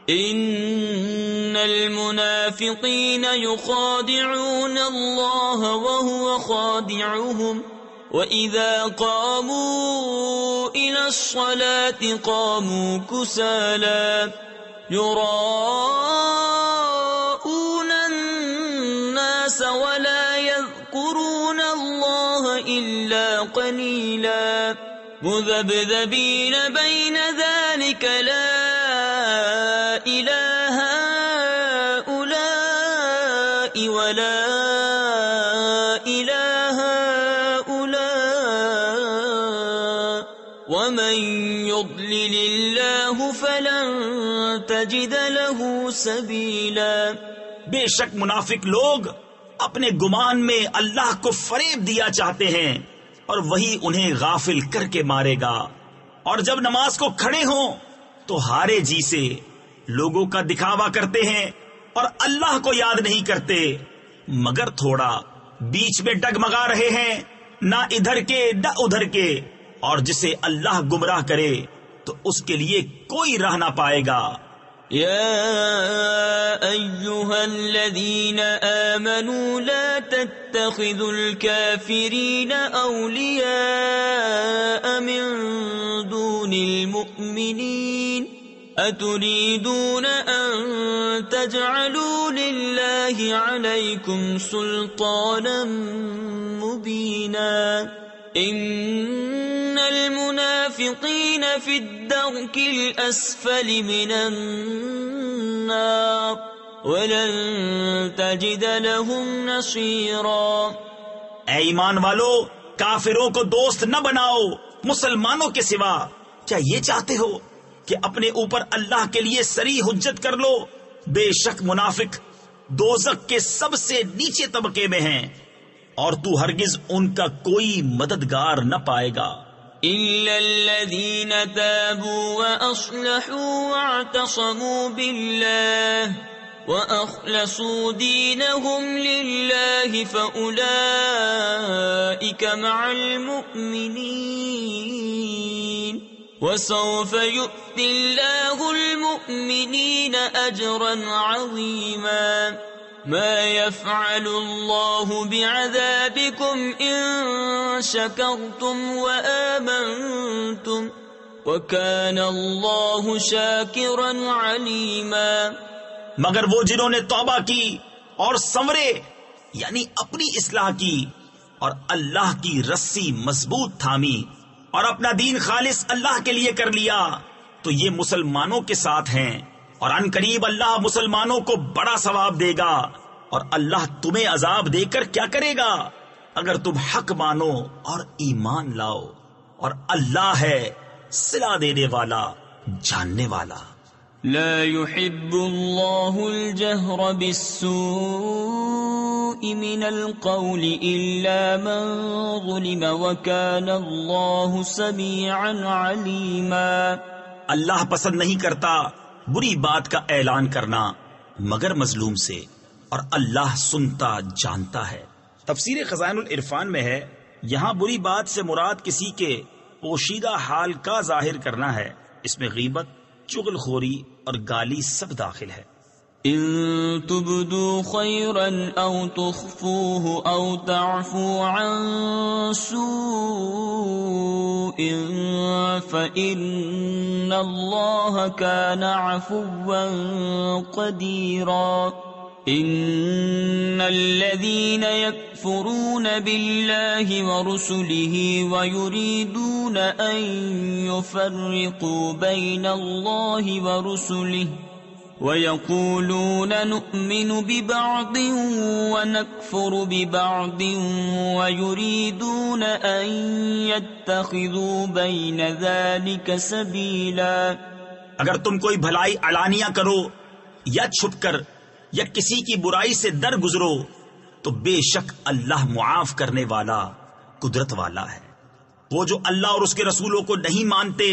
ان المنافقین یخادعون اللہ وهو خادعهم وَإِذَا قَامُوا إِلَى الصَّلَاةِ قَامُوا كُسَالَى يُرَاءُونَ النَّاسَ وَلَا يَذْكُرُونَ اللَّهَ إِلَّا قَلِيلًا مُذَبْذَبِينَ بَيْنَ ذَلِكَ لَا إِلَى هَؤُلَاءِ وَلَا وَمَن يُضْلِلِ اللَّهُ فَلَن تَجِدَ لَهُ سَبِيلًا۔ بے شک منافق لوگ اپنے گمان میں اللہ کو فریب دیا چاہتے ہیں اور وہی انہیں غافل کر کے مارے گا، اور جب نماز کو کھڑے ہوں تو ہارے جی سے لوگوں کا دکھاوا کرتے ہیں اور اللہ کو یاد نہیں کرتے مگر تھوڑا، بیچ میں ڈگمگا رہے ہیں، نہ ادھر کے نہ ادھر کے، اور جسے اللہ گمراہ کرے تو اس کے لیے کوئی راہ نہ پائے گا۔ یا ایھا الذین آمنوا لا تتخذوا الکافرین اولیاء من دون المؤمنین اتريدون ان تجعلوا لله عليكم سلطانا مبينا ان المنافقين في الدرك الاسفل من النار ولن تجد لهم نصيرا۔ اے ایمان والو، کافروں کو دوست نہ بناؤ مسلمانوں کے سوا۔ کیا یہ چاہتے ہو کہ اپنے اوپر اللہ کے لیے صریح حجت کر لو؟ بے شک منافق دوزخ کے سب سے نیچے طبقے میں ہیں اور تو ہرگز ان کا کوئی مددگار نہ پائے گا۔ إِلَّا الَّذِينَ تَابُوا وَأَصْلَحُوا وَاعْتَصَمُوا بِاللَّهِ وَأَخْلَصُوا دِينَهُمْ لِلَّهِ فَأُولَئِكَ مَعَ الْمُؤْمِنِينَ وَسَوْفَ يُؤْتِ اللَّهُ الْمُؤْمِنِينَ أَجْرًا عَظِيمًا۔ ما يفعل الله بعذابكم إن شكرتم وآمنتم وكان الله شاكرا عليما۔ مگر وہ جنہوں نے توبہ کی اور سنورے یعنی اپنی اصلاح کی اور اللہ کی رسی مضبوط تھامی اور اپنا دین خالص اللہ کے لیے کر لیا تو یہ مسلمانوں کے ساتھ ہیں، اور ان قریب اللہ مسلمانوں کو بڑا ثواب دے گا، اور اللہ تمہیں عذاب دے کر کیا کرے گا اگر تم حق مانو اور ایمان لاؤ، اور اللہ ہے صلہ دینے والا جاننے والا۔ لا يحب الله الجهر بالسوء من القول إلا من ظلم وكان الله سميعا عليما۔ اللہ پسند نہیں کرتا بری بات کا اعلان کرنا مگر مظلوم سے، اور اللہ سنتا جانتا ہے۔ تفسیر خزائن العرفان میں ہے، یہاں بری بات سے مراد کسی کے پوشیدہ حال کا ظاہر کرنا ہے، اس میں غیبت، چغل خوری اور گالی سب داخل ہے۔ ان تبدوا خيرا او تخفوه او تعفوا عن سوء فإن الله كان عفوا قديرا۔ ان الذين يكفرون بالله ورسله ويريدون ان يفرقوا بين الله ورسله ويقولون نؤمن ببعض ونكفر ببعض ويريدون ان يتخذوا بين ذلك سبيلا۔ اگر تم کوئی بھلائی علانیہ کرو یا چھپ کر یا کسی کی برائی سے در گزرو تو بے شک اللہ معاف کرنے والا قدرت والا ہے۔ وہ جو اللہ اور اس کے رسولوں کو نہیں مانتے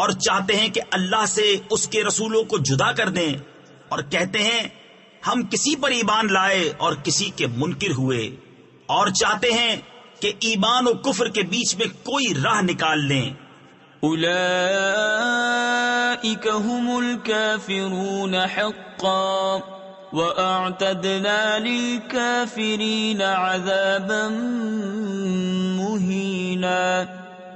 اور چاہتے ہیں کہ اللہ سے اس کے رسولوں کو جدا کر دیں، اور کہتے ہیں ہم کسی پر ایمان لائے اور کسی کے منکر ہوئے، اور چاہتے ہیں کہ ایمان و کفر کے بیچ میں کوئی راہ نکال لیں، أولئك هم الكافرون حقا وأعتدنا للكافرين عذابا مهينا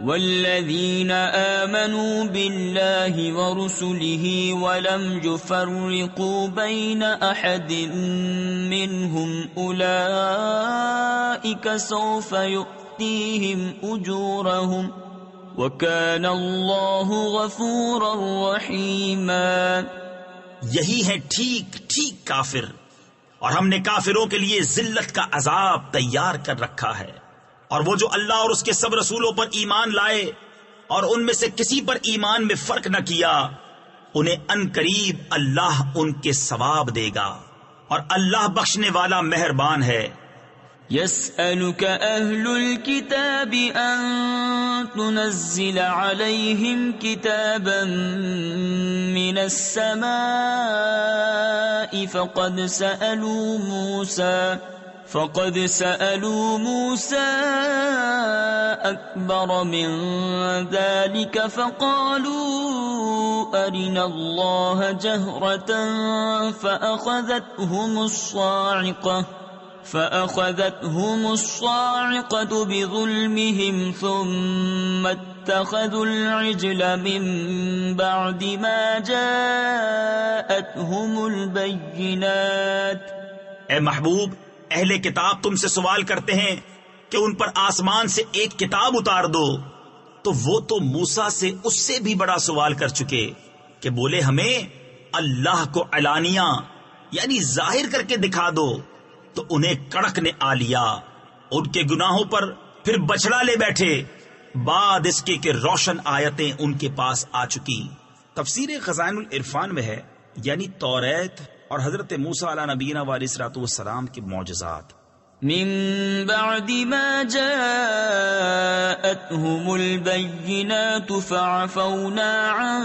والذين آمنوا بالله ورسله ولم يفرقوا بين أحد منهم أولئك سوف يؤتيهم أجورهم وَكَانَ اللَّهُ غَفُورًا رَحِيمًا۔ یہی ہے ٹھیک ٹھیک کافر، اور ہم نے کافروں کے لیے ذلت کا عذاب تیار کر رکھا ہے، اور وہ جو اللہ اور اس کے سب رسولوں پر ایمان لائے اور ان میں سے کسی پر ایمان میں فرق نہ کیا، انہیں ان قریب اللہ ان کے ثواب دے گا، اور اللہ بخشنے والا مہربان ہے۔ يسألك أهل الكتاب أن تنزل عليهم كتابا من السماء فقد سألوا موسى أكبر من ذلك فقالوا أرنا الله جهرة فأخذتهم الصاعقة بظلمهم ثم اتخذوا العجل من بعد ما جاءتهم البينات۔ اے محبوب، اہل کتاب تم سے سوال کرتے ہیں کہ ان پر آسمان سے ایک کتاب اتار دو، تو وہ تو موسیٰ سے اس سے بھی بڑا سوال کر چکے کہ بولے ہمیں اللہ کو علانیہ یعنی ظاہر کر کے دکھا دو، تو انہیں کڑک نے آ لیا ان کے گناہوں پر، پھر بچڑا لے بیٹھے بعد اس کے کہ روشن آیتیں ان کے پاس آ چکی۔ تفسیر خزائن العرفان میں ہے، یعنی توریت اور حضرت موسیٰ علیہ نبینا علیہ الصلوۃ والسلام کے معجزات۔ من بعد ما جاءتهم البينات فعفونا عن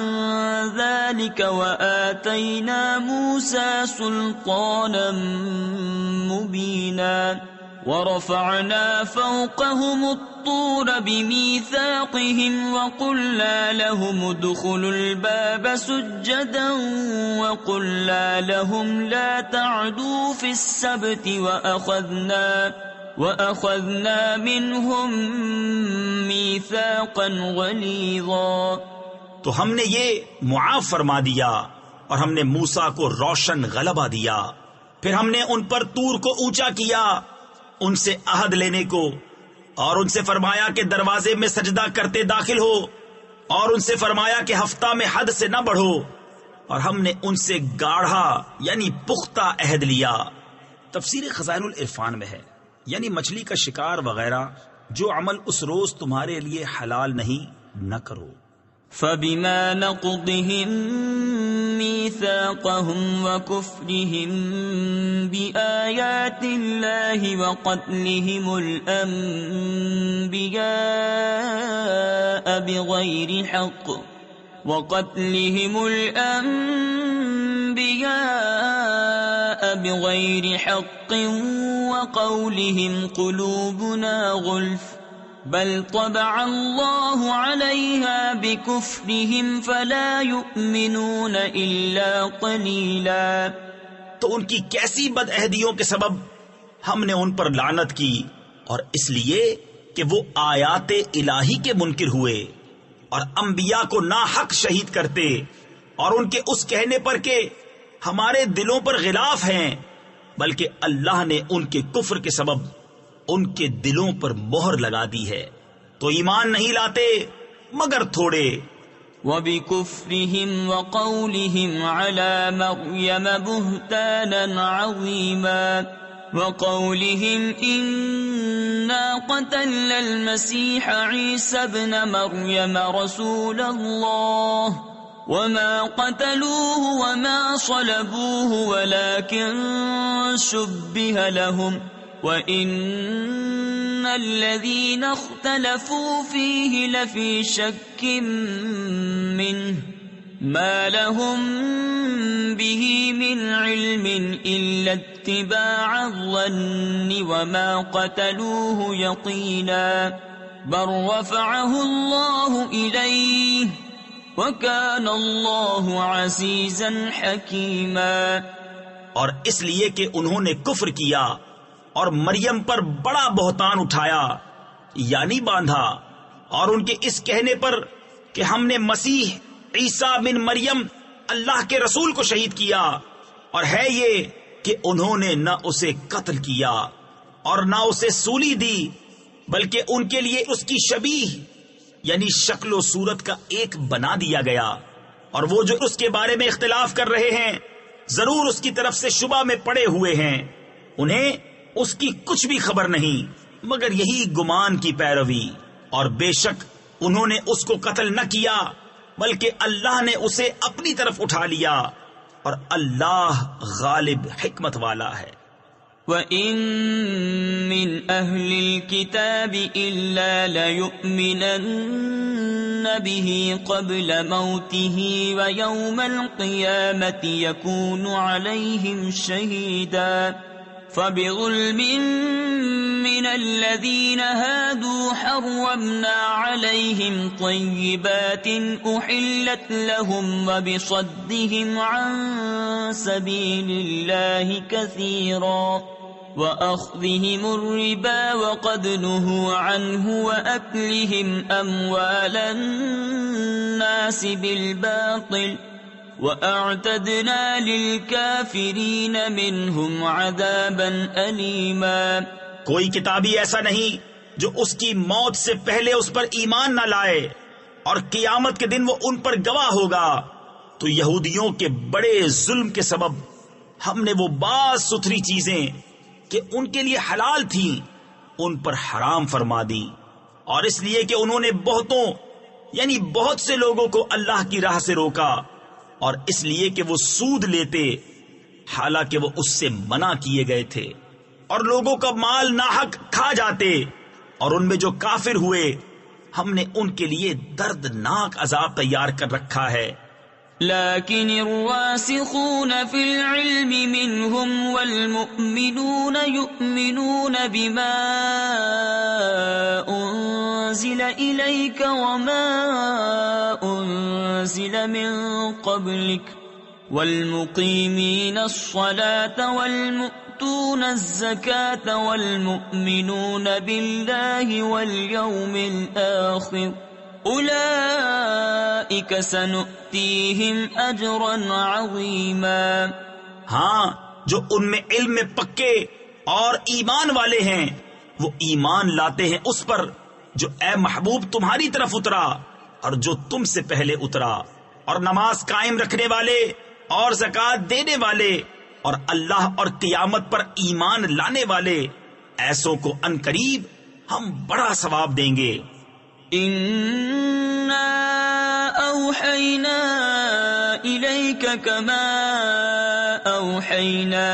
ذلك وآتينا موسى سلطانا مبينا ورفعنا فوقهم الطور بميثاقهم وقلنا لهم ادخلوا الباب سجدا وقلنا لهم لا تعدوا في السبت وأخذنا منهم ميثاقا غليظا۔ تو ہم نے یہ معاف فرما دیا اور ہم نے موسیٰ کو روشن غلبہ دیا، پھر ہم نے ان پر طور کو اونچا کیا ان سے عہد لینے کو، اور ان سے فرمایا کہ دروازے میں سجدہ کرتے داخل ہو، اور ان سے فرمایا کہ ہفتہ میں حد سے نہ بڑھو، اور ہم نے ان سے گاڑھا یعنی پختہ عہد لیا۔ تفسیر خزائن العرفان میں ہے، یعنی مچھلی کا شکار وغیرہ جو عمل اس روز تمہارے لیے حلال نہیں، نہ کرو۔ فَبِمَا نَقْضِهِم مِّيثَاقَهُمْ وَكُفْرِهِم بِآيَاتِ اللَّهِ وَقَتْلِهِمُ الْأَنبِيَاءَ بِغَيْرِ حَقٍّ وَقَوْلِهِمْ قُلُوبُنَا غُلْفٌ بل طبع اللہ علیہا بکفرہم فلا یؤمنون الا قلیلا۔ تو ان کی کیسی بد عہدیوں کے سبب ہم نے ان پر لعنت کی، اور اس لیے کہ وہ آیات الہی کے منکر ہوئے اور انبیاء کو ناحق شہید کرتے، اور ان کے اس کہنے پر کہ ہمارے دلوں پر غلاف ہیں، بلکہ اللہ نے ان کے کفر کے سبب ان کے دلوں پر مہر لگا دی ہے، تو ایمان نہیں لاتے مگر تھوڑے۔ وَبِكُفْرِهِمْ وَقَوْلِهِمْ عَلَى مَرْيَمَ بُهْتَانًا عَظِيمًا وَقَوْلِهِمْ إِنَّا قَتَلْنَا الْمَسِيحَ عِيسَى ابْنَ مَرْيَمَ رَسُولَ اللَّهِ وَمَا قَتَلُوهُ وَمَا صَلَبُوهُ وَلَكِنْ شُبِّهَ لَهُمْ وَإِنَّ الَّذِينَ اخْتَلَفُوا فِيهِ لَفِي شَكٍّ مِّنْهُ مَا لَهُمْ بِهِ مِنْ عِلْمٍ إِلَّا اتِّبَاعَ الظَّنِّ وَمَا قَتَلُوهُ يَقِينًا بل رفعه الله إليه وكان الله عزيزا حكيما۔ اور اس لیے کہ انہوں نے کفر کیا اور مریم پر بڑا بہتان اٹھایا یعنی باندھا، اور ان کے اس کہنے پر کہ ہم نے مسیح عیسیٰ بن مریم اللہ کے رسول کو شہید کیا، اور ہے یہ کہ انہوں نے نہ اسے قتل کیا اور نہ اسے سولی دی، بلکہ ان کے لیے اس کی شبیہ یعنی شکل و صورت کا ایک بنا دیا گیا۔ اور وہ جو اس کے بارے میں اختلاف کر رہے ہیں ضرور اس کی طرف سے شبہ میں پڑے ہوئے ہیں، انہیں اس کی کچھ بھی خبر نہیں مگر یہی گمان کی پیروی، اور بے شک انہوں نے اس کو قتل نہ کیا بلکہ اللہ نے اسے اپنی طرف اٹھا لیا، اور اللہ غالب حکمت والا ہے۔ وَإِن مِّنْ أَهْلِ الْكِتَابِ إِلَّا لَيُؤْمِنَنَّ بِهِ قَبْلَ مَوْتِهِ وَيَوْمَ الْقِيَامَةِ يَكُونُ عَلَيْهِمْ شَهِيدًا فَبِظُلْمٍ مِّنَ الَّذِينَ هَادُوا حَرَّمْنَا عَلَيْهِمْ طَيِّبَاتٍ أُحِلَّتْ لَهُمْ وَبِصَدِّهِمْ عَن سَبِيلِ اللَّهِ كَثِيرًا وَأَخْذِهِمُ الرِّبَا وَقَدْ نُهُوا عَنْهُ وَأَكْلِهِمْ أَمْوَالَ النَّاسِ بِالْبَاطِلِ وَأَعْتَدْنَا لِلْكَافِرِينَ مِنْهُمْ عَذَابًا أَلِيمًا۔ کوئی کتابی ایسا نہیں جو اس کی موت سے پہلے اس پر ایمان نہ لائے، اور قیامت کے دن وہ ان پر گواہ ہوگا۔ تو یہودیوں کے بڑے ظلم کے سبب ہم نے وہ بعض ستھری چیزیں کہ ان کے لیے حلال تھیں ان پر حرام فرما دی، اور اس لیے کہ انہوں نے بہتوں یعنی بہت سے لوگوں کو اللہ کی راہ سے روکا، اور اس لیے کہ وہ سود لیتے حالانکہ وہ اس سے منع کیے گئے تھے، اور لوگوں کا مال ناحق کھا جاتے، اور ان میں جو کافر ہوئے ہم نے ان کے لیے دردناک عذاب تیار کر رکھا ہے۔ لكن الراسخون في العلم منهم والمؤمنون يؤمنون بما أنزل إليك وما أنزل من قبلك والمقيمين الصلاة والمؤتون الزكاة والمؤمنون بالله واليوم الآخر اولئک سنؤتیہم اجرا عظیما۔ ہاں، جو ان میں علم میں پکے اور ایمان والے ہیں وہ ایمان لاتے ہیں اس پر جو اے محبوب تمہاری طرف اترا اور جو تم سے پہلے اترا، اور نماز قائم رکھنے والے اور زکوٰۃ دینے والے اور اللہ اور قیامت پر ایمان لانے والے، ایسوں کو عنقریب ہم بڑا ثواب دیں گے۔ اِنَّا أَوْحَيْنَا إِلَيْكَ كَمَا أَوْحَيْنَا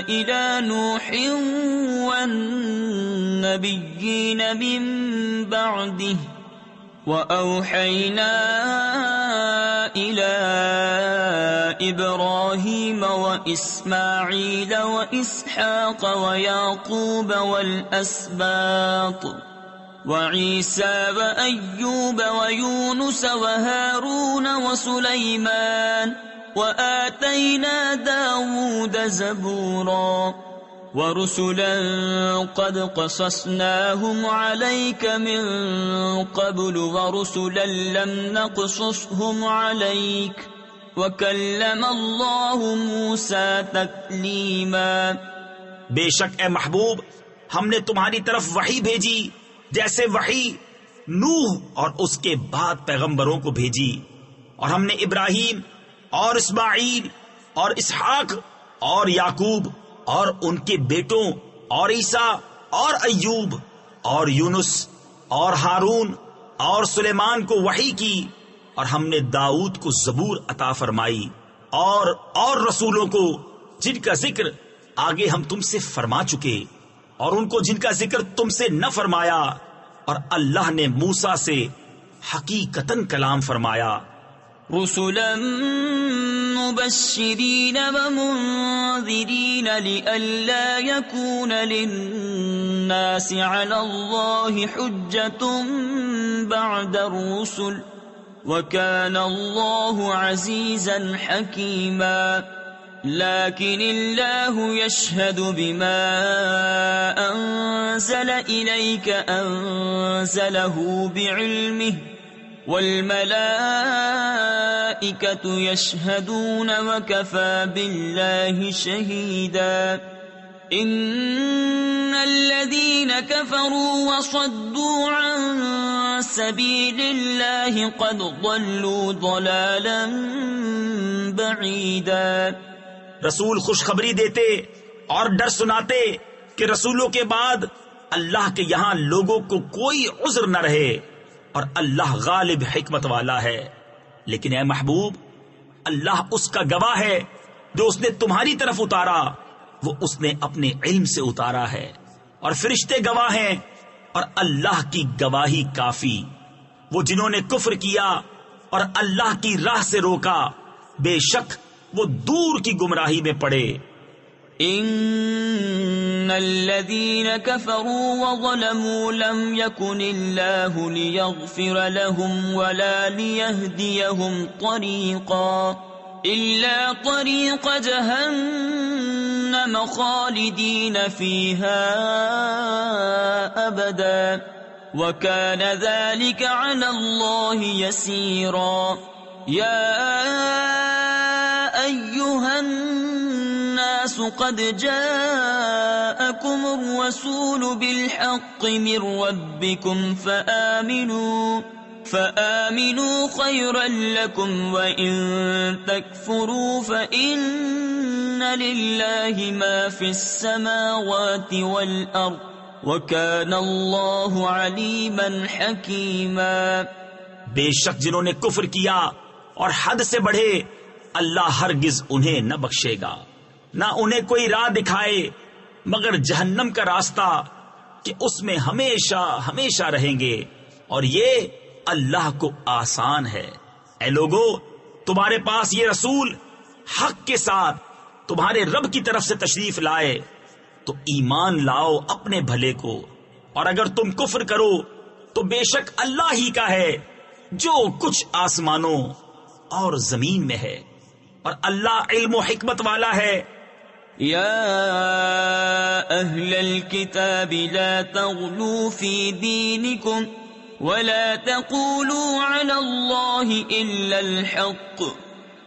إِلَى نُوحٍ وَالنَّبِيِّينَ مِن بَعْدِهِ وَأَوْحَيْنَا إِلَى إِبْرَاهِيمَ وَإِسْمَاعِيلَ وَإِسْحَاقَ وَيَعْقُوبَ وَالْأَسْبَاطِ وعيسى وأيوب ويونس وهارون وسليمان وآتينا داود زبورا ورسلا قد قصصناهم عليك من قبل ورسلا لم نقصصهم عليك وكلم الله موسى تكليما۔ بے شک اے محبوب ہم نے تمہاری طرف وحی بھیجی جیسے وحی نوح اور اس کے بعد پیغمبروں کو بھیجی، اور ہم نے ابراہیم اور اسماعیل اور اسحاق اور یعقوب اور ان کے بیٹوں اور عیسیٰ اور ایوب اور یونس اور ہارون اور سلیمان کو وحی کی، اور ہم نے داؤد کو زبور عطا فرمائی، اور رسولوں کو جن کا ذکر آگے ہم تم سے فرما چکے، اور ان کو جن کا ذکر تم سے نہ فرمایا، اور اللہ نے موسیٰ سے حقیقتاً کلام فرمایا، رسلا مبشرين ومنذرين لئلا يكون للناس على الله حجة بعد الرسل وكان الله عزيزا حكيما لكن الله يشهد بما أنزل إليك أنزله بعلمه والملائكة يشهدون وكفى بالله شهيدا إن الذين كفروا وصدوا عن سبيل الله قد ضلوا ضلالا بعيدا. رسول خوشخبری دیتے اور ڈر سناتے کہ رسولوں کے بعد اللہ کے یہاں لوگوں کو کوئی عذر نہ رہے اور اللہ غالب حکمت والا ہے. لیکن اے محبوب، اللہ اس کا گواہ ہے جو اس نے تمہاری طرف اتارا، وہ اس نے اپنے علم سے اتارا ہے، اور فرشتے گواہ ہیں، اور اللہ کی گواہی کافی. وہ جنہوں نے کفر کیا اور اللہ کی راہ سے روکا، بے شک وہ دور کی گمراہی میں پڑے. ان الذين كفروا وظلموا لم يكن الله ليغفر لهم ولا ليهديهم طريقا إلا طريق جهنم خالدين فيها أبدا وكان ذلك على الله يسيرا. يا أيها الناس قد جاءكم الرسول بالحق من ربكم فآمنوا خيرا لكم وإن تكفروا فإن لله ما في السماوات والأرض وكان الله عليما حكيما. بے شک جنہوں نے کفر کیا اور حد سے بڑھے، اللہ ہرگز انہیں نہ بخشے گا، نہ انہیں کوئی راہ دکھائے مگر جہنم کا راستہ کہ اس میں ہمیشہ ہمیشہ رہیں گے، اور یہ اللہ کو آسان ہے. اے لوگو، تمہارے پاس یہ رسول حق کے ساتھ تمہارے رب کی طرف سے تشریف لائے تو ایمان لاؤ اپنے بھلے کو، اور اگر تم کفر کرو تو بے شک اللہ ہی کا ہے جو کچھ آسمانوں اور زمین میں ہے، اور اللہ علم و حکمت والا ہے. يا أهل الكتاب لا تغلوا في دينكم ولا تقولوا على الله إلا الحق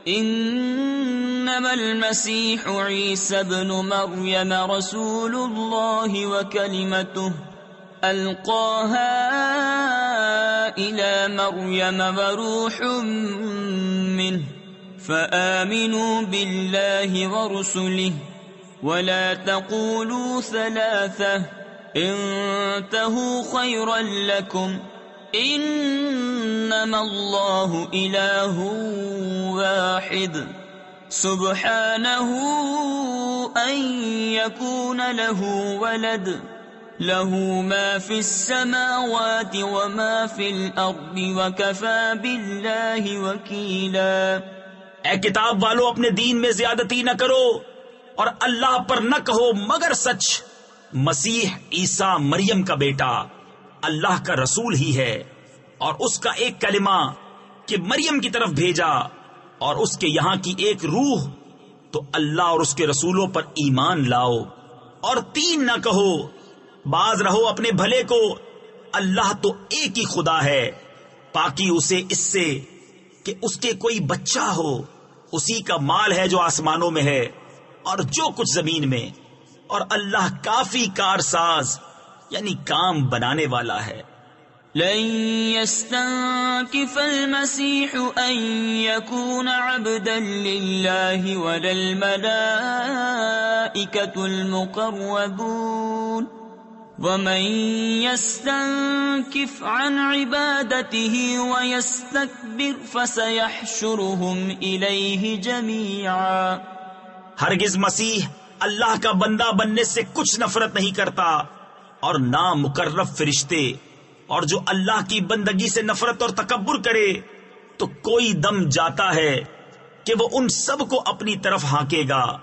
إنما المسيح عيسى ابن مريم رسول الله وكلمته ألقاها إلى مريم وروح منه فآمنوا بالله ورسله ولا تقولوا ثلاثة انتهوا خيرا لكم إنما الله إله واحد سبحانه أن يكون له ولد له ما في السماوات وما في الأرض وكفى بالله وكيلا. اے کتاب والو، اپنے دین میں زیادتی نہ کرو اور اللہ پر نہ کہو مگر سچ. مسیح عیسیٰ مریم کا بیٹا اللہ کا رسول ہی ہے، اور اس کا ایک کلمہ کہ مریم کی طرف بھیجا، اور اس کے یہاں کی ایک روح. تو اللہ اور اس کے رسولوں پر ایمان لاؤ، اور تین نہ کہو، باز رہو اپنے بھلے کو. اللہ تو ایک ہی خدا ہے، پاکی اسے اس سے کہ اس کے کوئی بچہ ہو. اسی کا مال ہے جو آسمانوں میں ہے اور جو کچھ زمین میں، اور اللہ کافی کارساز یعنی کام بنانے والا ہے. لن يستنكف المسيح أن يكون عبدا لله ولا الملائكة المقربون ومن يستنكف عن عبادته ويستكبر فسيحشرهم إليه جميعا. ہرگز مسیح اللہ کا بندہ بننے سے کچھ نفرت نہیں کرتا، اور نہ مقرب فرشتے، اور جو اللہ کی بندگی سے نفرت اور تکبر کرے تو کوئی دم جاتا ہے کہ وہ ان سب کو اپنی طرف ہانکے گا۔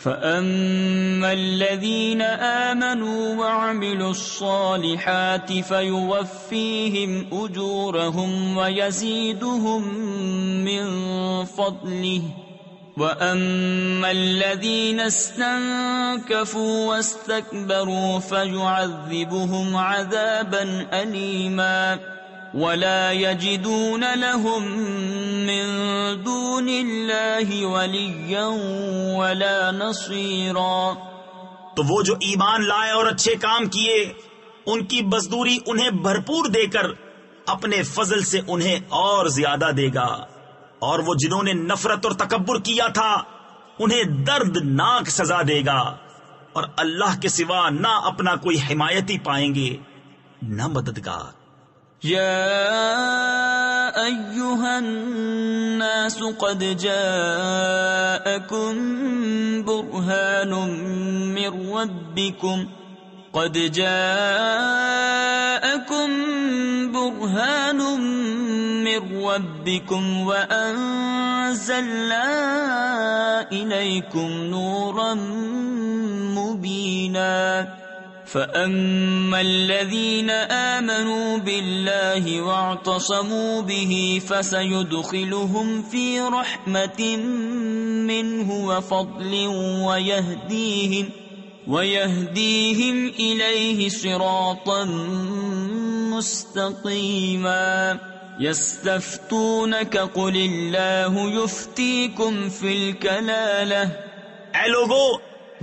فَأَمَّا الَّذِينَ آمَنُوا وَعَمِلُوا الصَّالِحَاتِ فَيُوَفِّيهِمْ أُجُورَهُمْ وَيَزِيدُهُمْ مِنْ فَضْلِهِ وَأَمَّا الَّذِينَ اسْتَنكَفُوا وَاسْتَكْبَرُوا فَيُعَذِّبُهُمْ عَذَابًا أَلِيمًا وَلَا يَجِدُونَ لَهُم مِّن دُونِ اللَّهِ وَلِيًّا وَلَا نَصِيرًا۔ تو وہ جو ایمان لائے اور اچھے کام کیے، ان کی مزدوری انہیں بھرپور دے کر اپنے فضل سے انہیں اور زیادہ دے گا، اور وہ جنہوں نے نفرت اور تکبر کیا تھا انہیں دردناک سزا دے گا، اور اللہ کے سوا نہ اپنا کوئی حمایتی پائیں گے نہ مددگار۔ يا أيها الناس قد جاءكم برهان من ربكم وأنزلنا إليكم نورا مبينا فَأَمَّا الَّذِينَ آمَنُوا بِاللَّهِ وَاعْتَصَمُوا بِهِ فَسَيُدْخِلُهُمْ فِي رَحْمَةٍ مِّنْهُ وَفَضْلٍ وَيَهْدِيهِمْ إِلَيْهِ صِرَاطًا مُسْتَقِيمًا۔ يَسْتَفْتُونَكَ قُلِ اللَّهُ يُفْتِيكُمْ فِي الْكَلَالَةِ، اے لوگو،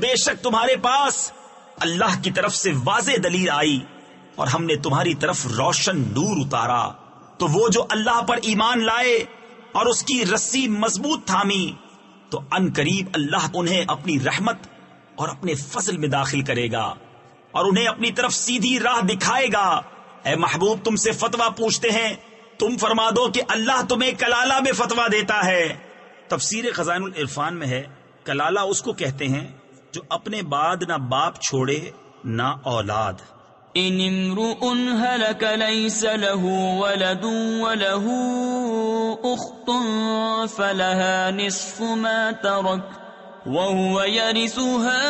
بے شک تمہارے پاس اللہ کی طرف سے واضح دلیل آئی اور ہم نے تمہاری طرف روشن نور اتارا، تو وہ جو اللہ پر ایمان لائے اور اس کی رسی مضبوط تھامی تو ان قریب اللہ انہیں اپنی رحمت اور اپنے فضل میں داخل کرے گا اور انہیں اپنی طرف سیدھی راہ دکھائے گا۔ اے محبوب، تم سے فتویٰ پوچھتے ہیں، تم فرما دو کہ اللہ تمہیں کلالہ میں فتویٰ دیتا ہے۔ تفسیر خزائن العرفان میں ہے، کلالہ اس کو کہتے ہیں جو اپنے بعد نہ باپ چھوڑے نہ اولاد۔ ان امرؤ هلك ليس له ولد وله اخت فلها نصف ما ترك وهو يرثها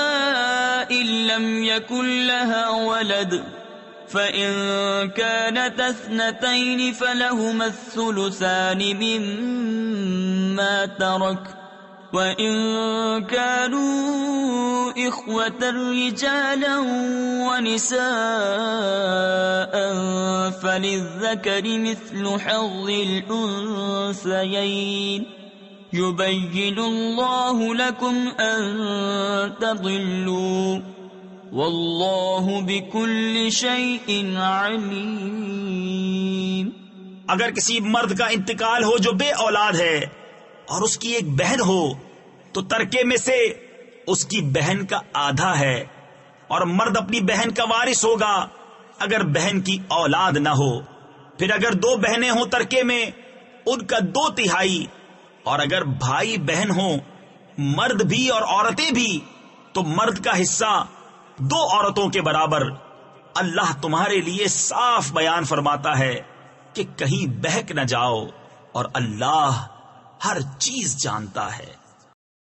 ان لم يكن لها ولد فإن كانت اثنتين فلهما الثلثان مما ترك وَإِن كَانُوا إِخْوَةً رِجَالًا وَنِسَاءً فَلِلذَّكَرِ مِثْلُ حَظِّ الْأُنثَيَيْنِ يُبَيِّنُ اللَّهُ لَكُمْ أَن تَضِلُّوا وَاللَّهُ بِكُلِّ شَيْءٍ عَلِيمٌ۔ اگر کسی مرد کا انتقال ہو جو بے اولاد ہے اور اس کی ایک بہن ہو تو ترکے میں سے اس کی بہن کا آدھا ہے، اور مرد اپنی بہن کا وارث ہوگا اگر بہن کی اولاد نہ ہو۔ پھر اگر دو بہنیں ہوں ترکے میں، ان کا 2/3، اور اگر بھائی بہن ہوں مرد بھی اور عورتیں بھی تو مرد کا حصہ 2 عورتوں کے برابر۔ اللہ تمہارے لیے صاف بیان فرماتا ہے کہ کہیں بہک نہ جاؤ، اور اللہ ہر چیز جانتا ہے۔